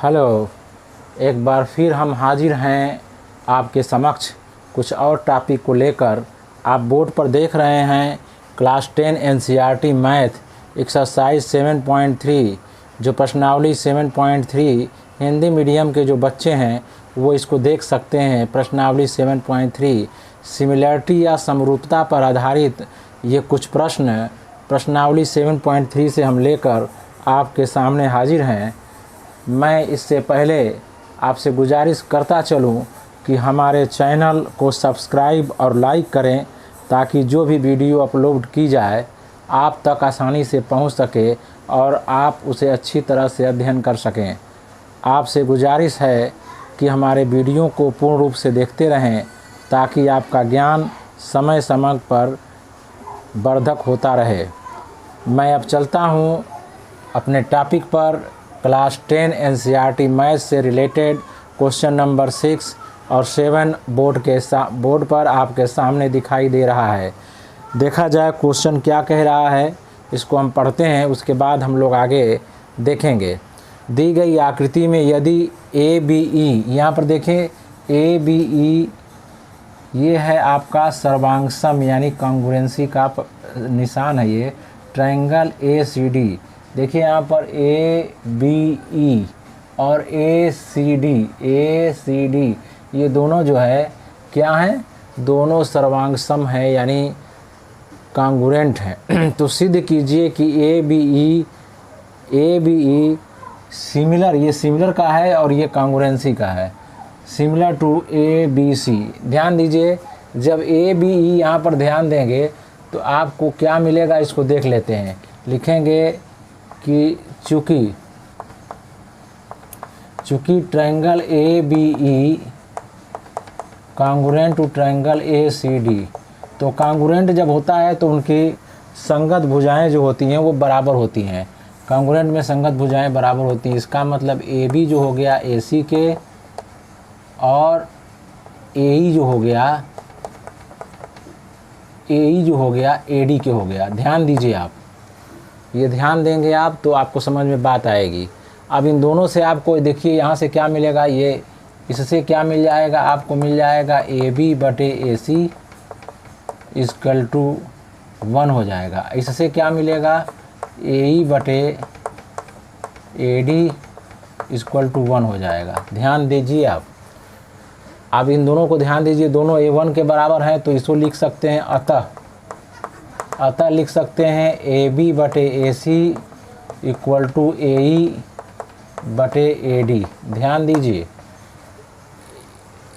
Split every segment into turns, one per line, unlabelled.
Hello, एक बार फिर हम हाजिर हैं आपके समक्ष कुछ और टॉपिक को लेकर। आप बोर्ड पर देख रहे हैं क्लास 10 एनसीईआरटी मैथ एक्सरसाइज 7.3 जो प्रश्नावली 7.3 हिंदी मीडियम के जो बच्चे हैं वो इसको देख सकते हैं। प्रश्नावली 7.3 सिमिलरिटी या समरूपता पर आधारित ये कुछ प्रश्न प्रश्नावली 7.3 से हम लेकर आपके सामने हाजिर हैं। मैं इससे पहले आपसे गुजारिश करता चलूं कि हमारे चैनल को सब्सक्राइब और लाइक करें ताकि जो भी वीडियो अपलोड की जाए आप तक आसानी से पहुंच सके और आप उसे अच्छी तरह से अध्ययन कर सकें। आपसे गुजारिश है कि हमारे वीडियो को पूर्ण रूप से देखते रहें ताकि आपका ज्ञान समय समय पर वर्धक होता रहे। मैं अब चलता हूं अपने टॉपिक पर। क्लास 10 एनसीईआरटी मैथ से रिलेटेड क्वेश्चन नंबर 6 और 7 बोर्ड पर आपके सामने दिखाई दे रहा है। देखा जाए क्वेश्चन क्या कह रहा है, इसको हम पढ़ते हैं, उसके बाद हम लोग आगे देखेंगे। दी गई आकृति में यदि ए बी ई, यहाँ पर देखें ए बी ई ये है आपका सर्वांग यानी कॉन्ग्रुएंसी का निशान है। ये ट्रायंगल ए सी डी, देखिए यहाँ पर ए बी ई और ए सी डी ये दोनों जो है क्या हैं, दोनों सर्वांग है यानी कॉन्ग्रुएंट हैं। तो सिद्ध कीजिए कि ए बी ई सिमिलर, ये सिमिलर का है और ये कॉन्ग्रुएंसी का है, similar to A B C. ध्यान दीजिए, जब ए बी ई यहाँ पर ध्यान देंगे तो आपको क्या मिलेगा इसको देख लेते हैं। लिखेंगे कि चूँकि triangle A B E congruent to triangle A C D, तो कॉन्ग्रुएंट जब होता है तो उनकी संगत भुजाएं जो होती हैं वो बराबर होती हैं। कॉन्ग्रुएंट में संगत भुजाएं बराबर होती हैं। इसका मतलब ए बी जो हो गया ए सी के और ए ई जो हो गया ए डी के हो गया। ध्यान दीजिए, आप ये ध्यान देंगे आप तो आपको समझ में बात आएगी। अब इन दोनों से आपको देखिए यहाँ से क्या मिलेगा, ये इससे क्या मिल जाएगा, आपको मिल जाएगा ए बी बटे ए सी इक्वल टू 1 हो जाएगा। इससे क्या मिलेगा, ए ई बटे ए डी इक्वल टू 1 हो जाएगा। ध्यान दीजिए आप इन दोनों को ध्यान दीजिए, दोनों A1 के बराबर हैं तो इसको लिख सकते हैं अतः लिख सकते हैं ए बी बटे ए सी इक्वल टू ए ई बटे ए डी। ध्यान दीजिए,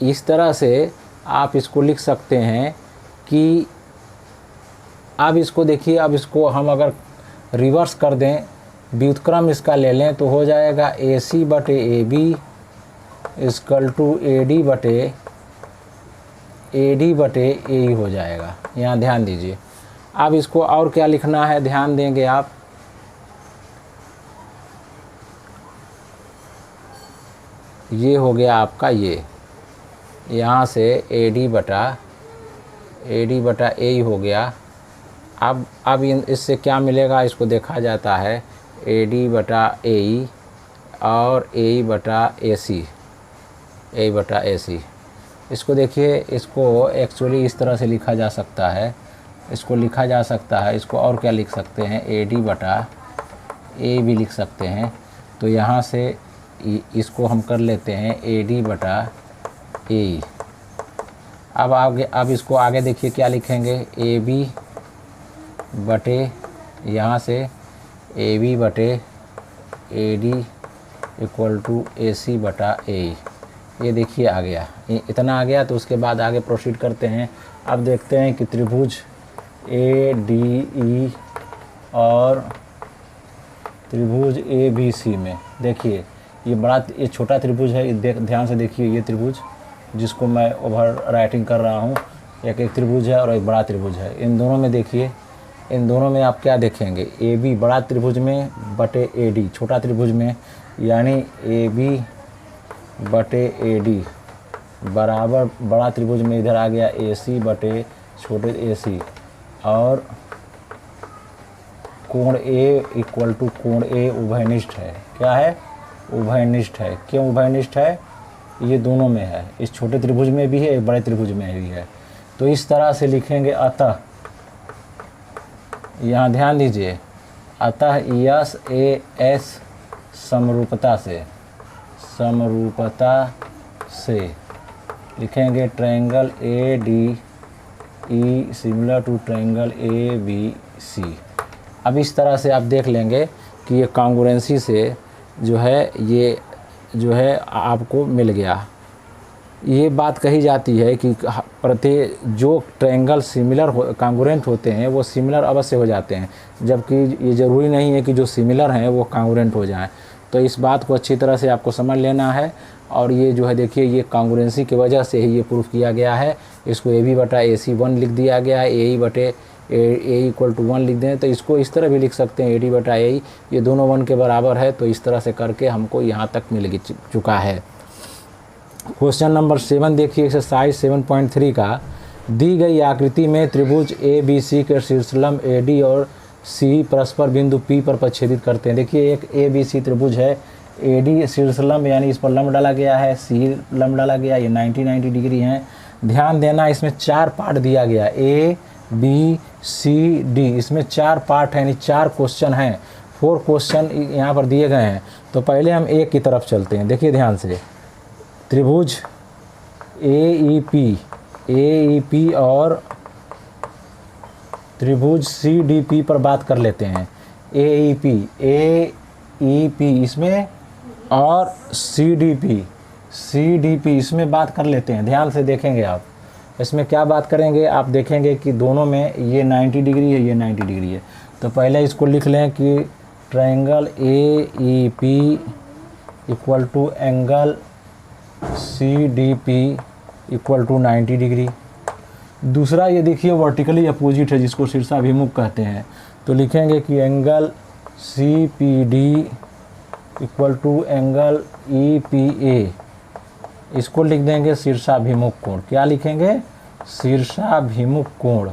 इस तरह से आप इसको लिख सकते हैं कि अब इसको देखिए, अब इसको हम अगर रिवर्स कर दें, व्युत्क्रम इसका ले लें तो हो जाएगा ए सी बटे A B equal to A D बटे ए ई हो जाएगा। यहाँ ध्यान दीजिए। अब इसको और क्या लिखना है, ध्यान देंगे आप, ये हो गया आपका, ये यहाँ से ए डी बटा ए ई हो गया। अब इससे क्या मिलेगा, इसको देखा जाता है ए डी बटा ए ई और ए ई बटा ए सी। इसको देखिए, इसको एक्चुअली इस तरह से लिखा जा सकता है, इसको और क्या लिख सकते हैं, ए डी बटा ए भी लिख सकते हैं। तो यहाँ से इसको हम कर लेते हैं ए डी बटा ए। अब इसको आगे देखिए क्या लिखेंगे, ए बी बटे यहाँ से ए बी बटे ए डी इक्वल टू ए सी बटा ए। ये देखिए आ गया, इतना आ गया। तो उसके बाद आगे प्रोसीड करते हैं। अब देखते हैं कि त्रिभुज ए डी ई और त्रिभुज ए बी सी में देखिए ये छोटा त्रिभुज है। ध्यान से देखिए, ये त्रिभुज जिसको मैं ओवर राइटिंग कर रहा हूँ, एक त्रिभुज है और एक बड़ा त्रिभुज है। इन दोनों में देखिए, इन दोनों में आप क्या देखेंगे, ए बी बड़ा त्रिभुज में बटे ए डी छोटा त्रिभुज में, यानी ए बी बटे ए डी बराबर बड़ा त्रिभुज में इधर आ गया ए सी बटे छोटे ए सी, और कोण ए इक्वल टू कोण ए उभयनिष्ठ है। क्या है, उभयनिष्ठ है। क्यों उभयनिष्ठ है? ये दोनों में है, इस छोटे त्रिभुज में भी है, एक बड़े त्रिभुज में भी है। तो इस तरह से लिखेंगे अतः, यहाँ ध्यान दीजिए, अतः यस ए एस समरूपता से लिखेंगे triangle A D E similar to triangle A B C. अब इस तरह से आप देख लेंगे कि ये कॉन्ग्रुएंसी से जो है आपको मिल गया। ये बात कही जाती है कि प्रत्येक जो ट्रायंगल सिमिलर कॉन्ग्रुएंट होते हैं वो सिमिलर अवश्य हो जाते हैं, जबकि ये ज़रूरी नहीं है कि जो सिमिलर हैं वो कॉन्ग्रुएंट हो जाएं। तो इस बात को अच्छी तरह से आपको समझ लेना है। और ये जो है देखिए, ये कॉन्ग्रुएंसी की वजह से ही ये प्रूफ किया गया है। इसको ए बी बटा ए सी 1 लिख दिया गया है, ए ई बटे ए इक्वल टू 1 लिख दें। तो इसको इस तरह भी लिख सकते हैं, ए डी बटा ए, ये दोनों 1 के बराबर है। तो इस तरह से करके हमको यहाँ तक मिल चुका है। क्वेश्चन नंबर 7 देखिए, एक्सरसाइज 7.3 का। दी गई आकृति में त्रिभुज ए बी सी के शीर्षलंब ए डी और सी परस्पर बिंदु पी पर प्रच्छेदित करते हैं। देखिए, एक ए बी सी त्रिभुज है, ए डी शीर्षलंब यानी इस पर लंब डाला गया है, सी लंब डाला गया, ये 90 डिग्री है। ध्यान देना, इसमें 4 पार्ट दिया गया, ए बी सी डी, इसमें 4 पार्ट हैं, यानी 4 क्वेश्चन हैं, 4 क्वेश्चन यहाँ पर दिए गए हैं। तो पहले हम एक की तरफ चलते हैं। देखिए ध्यान से, त्रिभुज ए ई पी और त्रिभुज सी डी पी पर बात कर लेते हैं। ए ई पी इसमें और सी डी पी इसमें बात कर लेते हैं। ध्यान से देखेंगे आप, इसमें क्या बात करेंगे, आप देखेंगे कि दोनों में ये 90 डिग्री है, ये 90 डिग्री है। तो पहले इसको लिख लें कि triangle A E P equal to angle C D P equal to 90 degree. दूसरा ये देखिए वर्टिकली अपोजिट है, जिसको शीर्षाभिमुख कहते हैं। तो लिखेंगे कि angle C P D equal to angle E P A, इसको लिख देंगे शीर्षाभिमुख कोण। क्या लिखेंगे? शीर्षाभिमुख कोण,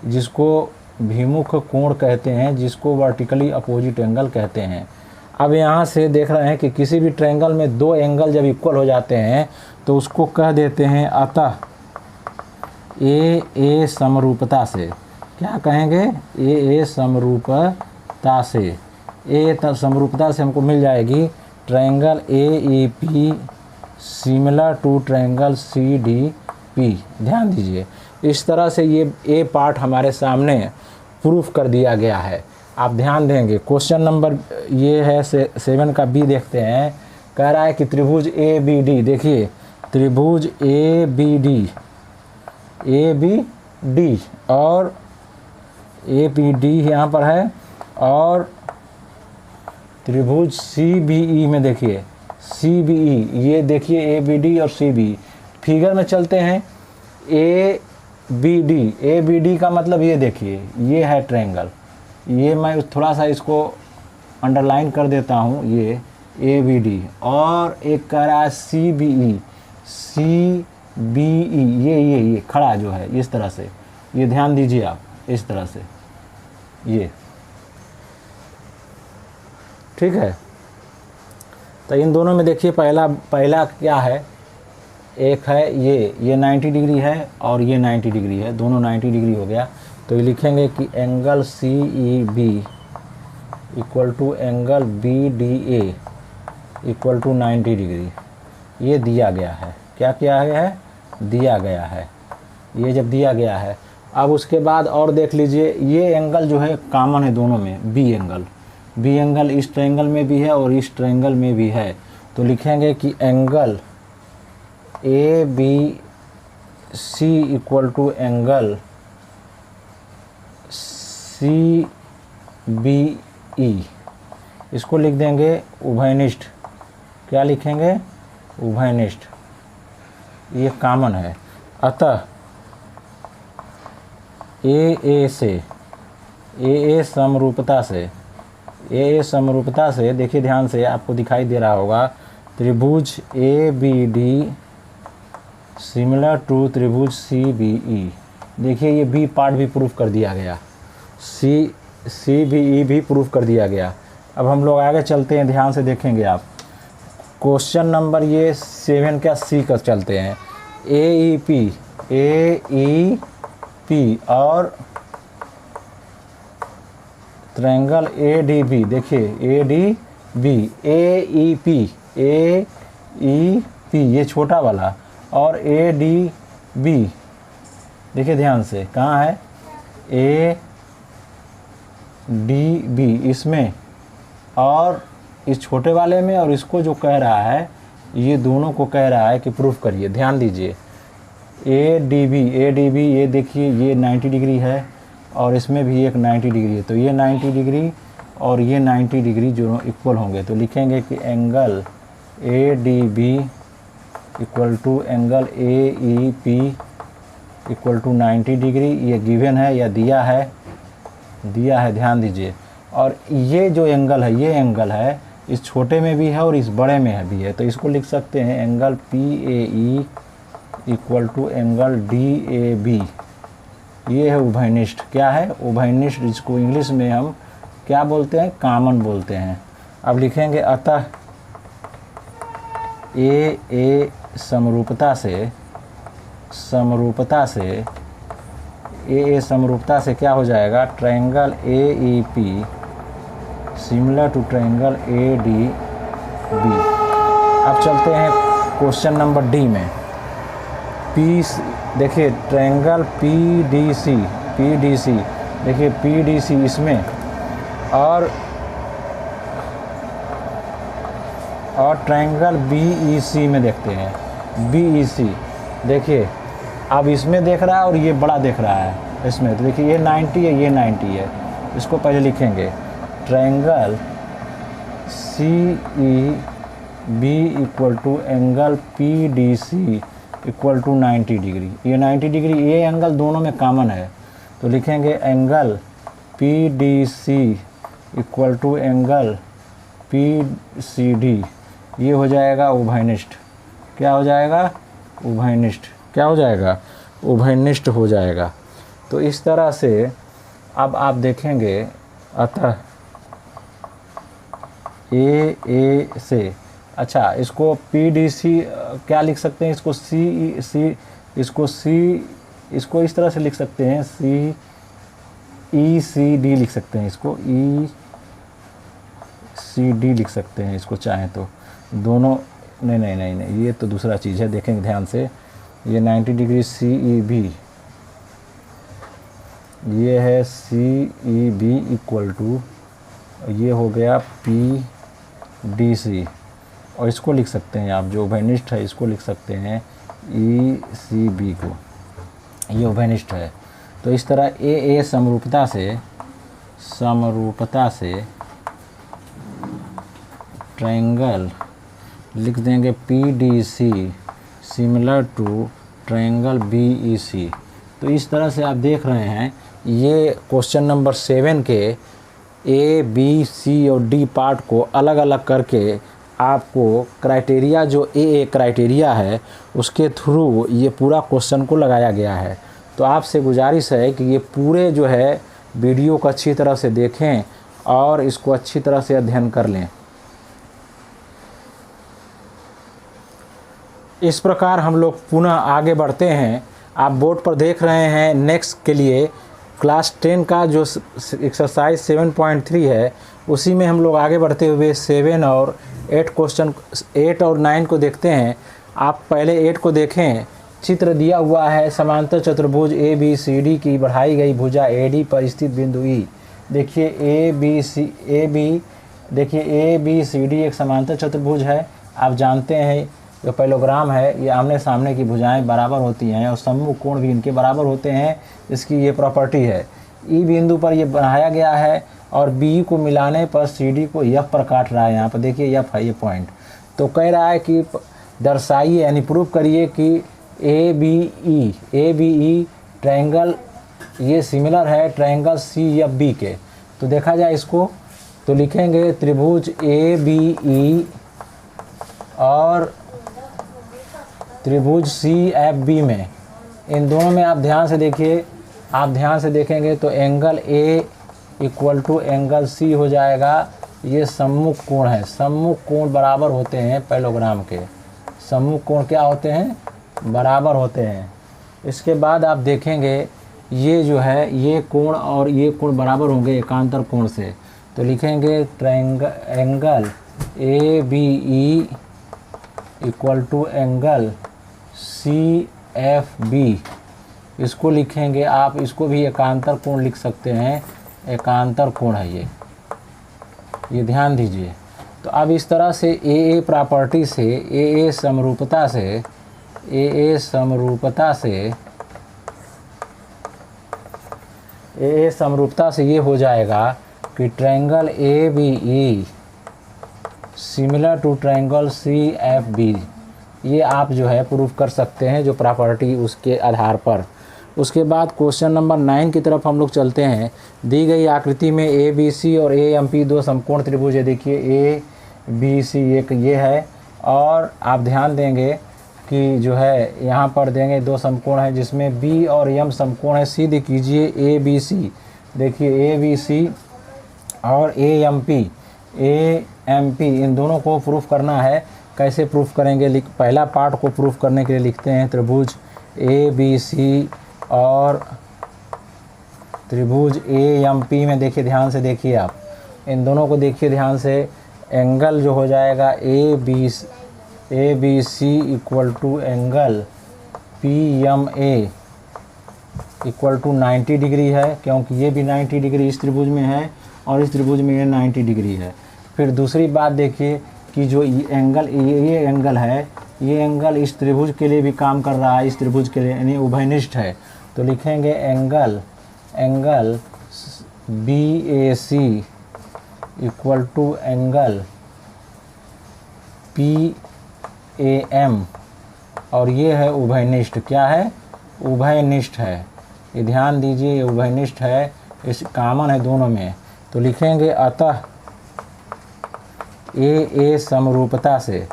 जिसको भिमुख कोण कहते हैं, जिसको वर्टिकली अपोजिट एंगल कहते हैं। अब यहाँ से देख रहे हैं कि किसी भी ट्रायंगल में 2 एंगल जब इक्वल हो जाते हैं तो उसको कह देते हैं अतः ए समरूपता से। क्या कहेंगे? ए समरूपता से, ए समरूपता से हमको मिल जाएगी triangle A E P similar to triangle C D P. ध्यान दीजिए, इस तरह से ये ए पार्ट हमारे सामने प्रूफ कर दिया गया है। आप ध्यान देंगे, क्वेश्चन नंबर ये है 7 का बी देखते हैं। कह रहा है कि त्रिभुज ए बी डी, देखिए त्रिभुज ए बी डी और ए पी डी यहाँ पर है, और त्रिभुज सी बी ई में देखिए सी बी ई, ये देखिए ए बी डी और सी बी। फिगर में चलते हैं, ए बी डी का मतलब ये देखिए, ये है ट्रायंगल। ये मैं थोड़ा सा इसको अंडरलाइन कर देता हूँ, ये ए बी डी, और एक कह रहा है सी बी ई, ये खड़ा जो है इस तरह से, ये ध्यान दीजिए आप, इस तरह से ये, ठीक है। तो इन दोनों में देखिए पहला क्या है, एक है ये 90 डिग्री है और ये 90 डिग्री है, दोनों 90 डिग्री हो गया। तो ये लिखेंगे कि angle C E B equal to angle B D A equal to 90 degree, ये दिया गया है। क्या किया गया है? दिया गया है। ये जब दिया गया है, अब उसके बाद और देख लीजिए, ये एंगल जो है कॉमन है दोनों में, बी एंगल इस ट्रायंगल में भी है और इस ट्रायंगल में भी है। तो लिखेंगे कि angle A B C equal to angle C B E, इसको लिख देंगे उभयनिष्ठ। क्या लिखेंगे? उभयनिष्ठ, ये कॉमन है। अतः ए समरूपता से देखिए ध्यान से, आपको दिखाई दे रहा होगा, त्रिभुज A B D similar to त्रिभुज सी बी ई। देखिए ये बी पार्ट भी प्रूफ कर दिया गया, सी बी ई भी प्रूफ कर दिया गया। अब हम लोग आगे चलते हैं, ध्यान से देखेंगे आप। क्वेश्चन नंबर ये 7 का सी का चलते हैं। AEP और ट्रायंगल ADB, देखिए AEP ये छोटा वाला, और ADB देखिए ध्यान से कहाँ है, ADB इसमें और इस छोटे वाले में, और इसको जो कह रहा है ये दोनों को कह रहा है कि प्रूफ करिए। ध्यान दीजिए ADB ये देखिए ये 90 डिग्री है और इसमें भी एक 90 डिग्री है, तो ये 90 डिग्री और ये 90 डिग्री जो इक्वल होंगे, तो लिखेंगे कि angle ADB equal to angle AEP equal to 90 degree. ये गिवन है या दिया है, ध्यान दीजिए। और ये जो एंगल है, ये एंगल है इस छोटे में भी है और इस बड़े में भी है, तो इसको लिख सकते हैं angle PAE equal to angle DAB। ये है उभयनिष्ठ। क्या है? उभयनिष्ठ, जिसको इंग्लिश में हम क्या बोलते हैं, कॉमन बोलते हैं। अब लिखेंगे अतः AA समरूपता से क्या हो जाएगा, triangle AEP similar to triangle ADB। अब चलते हैं क्वेश्चन नंबर डी में। देखिए ट्रायंगल PDC देखिए PDC इसमें और ट्रायंगल BEC में देखते हैं। BEC देखिए अब इसमें देख रहा है और ये बड़ा देख रहा है इसमें, तो देखिए ये 90 है, ये 90 है। इसको पहले लिखेंगे triangle CEB equal to angle PDC equal to 90 degree. ये 90 डिग्री, ये एंगल दोनों में कॉमन है, तो लिखेंगे angle PDC equal to angle PCD। ये हो जाएगा उभयनिष्ठ। क्या हो जाएगा? उभयनिष्ठ। क्या हो जाएगा? उभयनिष्ठ हो जाएगा। तो इस तरह से अब आप देखेंगे अतः AA से, अच्छा इसको PDC क्या लिख सकते हैं, इसको इसको इस तरह से लिख सकते हैं, ECD लिख सकते हैं, इसको ECD लिख सकते हैं, इसको चाहें तो दोनों। नहीं, ये तो दूसरा चीज़ है, देखेंगे ध्यान से। ये 90 डिग्री CEB, ये है CEB इक्वल टू, ये हो गया PDC, और इसको लिख सकते हैं आप, जो उभयनिष्ठ है इसको लिख सकते हैं ECB को, ये उभयनिष्ठ है। तो इस तरह AA समरूपता से ट्रायंगल लिख देंगे PDC similar to triangle BEC। तो इस तरह से आप देख रहे हैं ये क्वेश्चन नंबर 7 के A, B, C और D पार्ट को अलग अलग करके आपको क्राइटेरिया जो AA क्राइटेरिया है उसके थ्रू ये पूरा क्वेश्चन को लगाया गया है। तो आपसे गुजारिश है कि ये पूरे जो है वीडियो को अच्छी तरह से देखें और इसको अच्छी तरह से अध्ययन कर लें। इस प्रकार हम लोग पुनः आगे बढ़ते हैं। आप बोर्ड पर देख रहे हैं नेक्स्ट के लिए क्लास 10 का जो एक्सरसाइज 7.3 है, उसी में हम लोग आगे बढ़ते हुए 7 और 8 और 9 को देखते हैं। आप पहले 8 को देखें। चित्र दिया हुआ है, समांतर चतुर्भुज ABCD की बढ़ाई गई भुजा AD पर स्थित बिंदु E। देखिए ABCD एक समांतर चतुर्भुज है। आप जानते हैं जो पैलोग्राम है, ये आमने सामने की भुजाएं बराबर होती हैं और सम्मुख कोण भी इनके बराबर होते हैं, इसकी ये प्रॉपर्टी है। ई बिंदु पर ये बनाया गया है और बी को मिलाने पर CD को F पर काट रहा है। यहाँ पर देखिए F है ये पॉइंट। तो कह रहा है कि दर्शाइए यानी प्रूफ करिए कि ABE ट्रायंगल ये सिमिलर है ट्रायंगल CFB के। तो देखा जाए इसको, तो लिखेंगे त्रिभुज ABE और त्रिभुज CFB में, इन दोनों में आप ध्यान से देखिए, आप ध्यान से देखेंगे तो angle A equal to angle C हो जाएगा ये सम्मुख कोण है। सम्मुख कोण बराबर होते हैं पैरेललोग्राम के। सम्मुख कोण क्या होते हैं? बराबर होते हैं। इसके बाद आप देखेंगे ये जो है ये कोण और ये कोण बराबर होंगे एकांतर कोण से, तो लिखेंगे angle A B E equal to angle C F B. इसको लिखेंगे आप, इसको भी एकांतर कोण लिख सकते हैं, एकांतर कोण है ये ध्यान दीजिए। तो अब इस तरह से ए प्रॉपर्टी से ए समरूपता से ये हो जाएगा कि triangle A B E similar to triangle C F B. ये आप जो है प्रूफ कर सकते हैं जो प्रॉपर्टी उसके आधार पर। उसके बाद क्वेश्चन नंबर 9 की तरफ हम लोग चलते हैं। दी गई आकृति में ए बी सी और ए एम पी दो समकोण त्रिभुज है। देखिए ए बी सी एक ये है, और आप ध्यान देंगे कि जो है यहाँ पर देंगे दो समकोण है जिसमें बी और एम समकोण है। सीधे कीजिए ए बी सी, देखिए ए बी सी और ए एम पी इन दोनों को प्रूफ करना है। कैसे प्रूफ करेंगे? पहला पार्ट को प्रूफ करने के लिए लिखते हैं त्रिभुज ए बी सी और त्रिभुज ए एम पी में देखिए ध्यान से देखिए, आप इन दोनों को देखिए ध्यान से। एंगल जो हो जाएगा A B C equal to angle P M A equal to 90 degree है, क्योंकि ये भी 90 डिग्री इस त्रिभुज में है और इस त्रिभुज में ये 90 डिग्री है। फिर दूसरी बात देखिए कि जो ये एंगल है, ये एंगल इस त्रिभुज के लिए भी काम कर रहा है, इस त्रिभुज के लिए, यानी उभयनिष्ठ है। तो लिखेंगे angle B A C equal to angle P A M, और ये है उभयनिष्ठ। क्या है? उभयनिष्ठ है। ये ध्यान दीजिए, ये उभयनिष्ठ है, इस कॉमन है दोनों में। तो लिखेंगे अतः ए समरूपता से,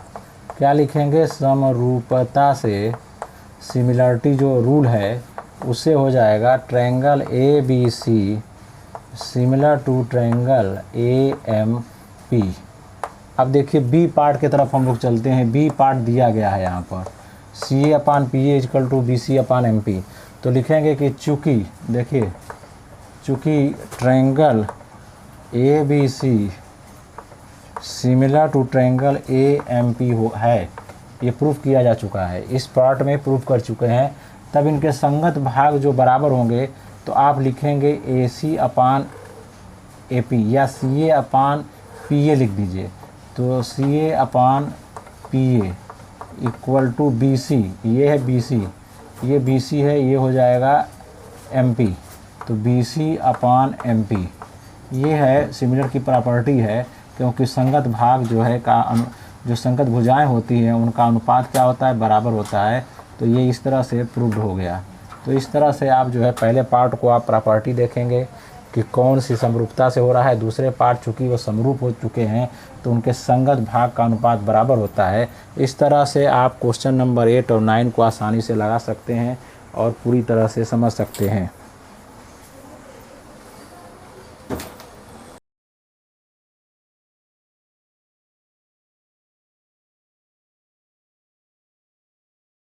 क्या लिखेंगे? समरूपता से, सिमिलरिटी जो रूल है उससे हो जाएगा triangle A B C similar to triangle A M P. अब देखिए बी पार्ट की तरफ हम लोग चलते हैं। बी पार्ट दिया गया है यहाँ पर C A upon P A equal to B C upon M P. तो लिखेंगे कि चूँकि देखिए चूँकि triangle A B C similar to triangle A M P है, ये प्रूफ किया जा चुका है, इस पार्ट में प्रूफ कर चुके हैं। तब इनके संगत भाग जो बराबर होंगे तो आप लिखेंगे ए सी अपान ए पी या सी ए अपान पी ए लिख दीजिए। तो C A upon P A equal to B C, ये है बी सी, ये बी सी है, ये हो जाएगा एम पी। तो B C upon M P ये है सिमिलर की प्रॉपर्टी है, क्योंकि संगत भाग जो है जो संगत भुजाएं होती हैं उनका अनुपात क्या होता है? बराबर होता है। तो ये इस तरह से प्रूव्ड हो गया। तो इस तरह से आप जो है पहले पार्ट को आप प्रॉपर्टी देखेंगे कि कौन सी समरूपता से हो रहा है। दूसरे पार्ट चूँकि वो समरूप हो चुके हैं तो उनके संगत भाग का अनुपात बराबर होता है। इस तरह से आप क्वेश्चन नंबर 8 और 9 को आसानी से लगा सकते हैं और पूरी तरह से समझ सकते हैं।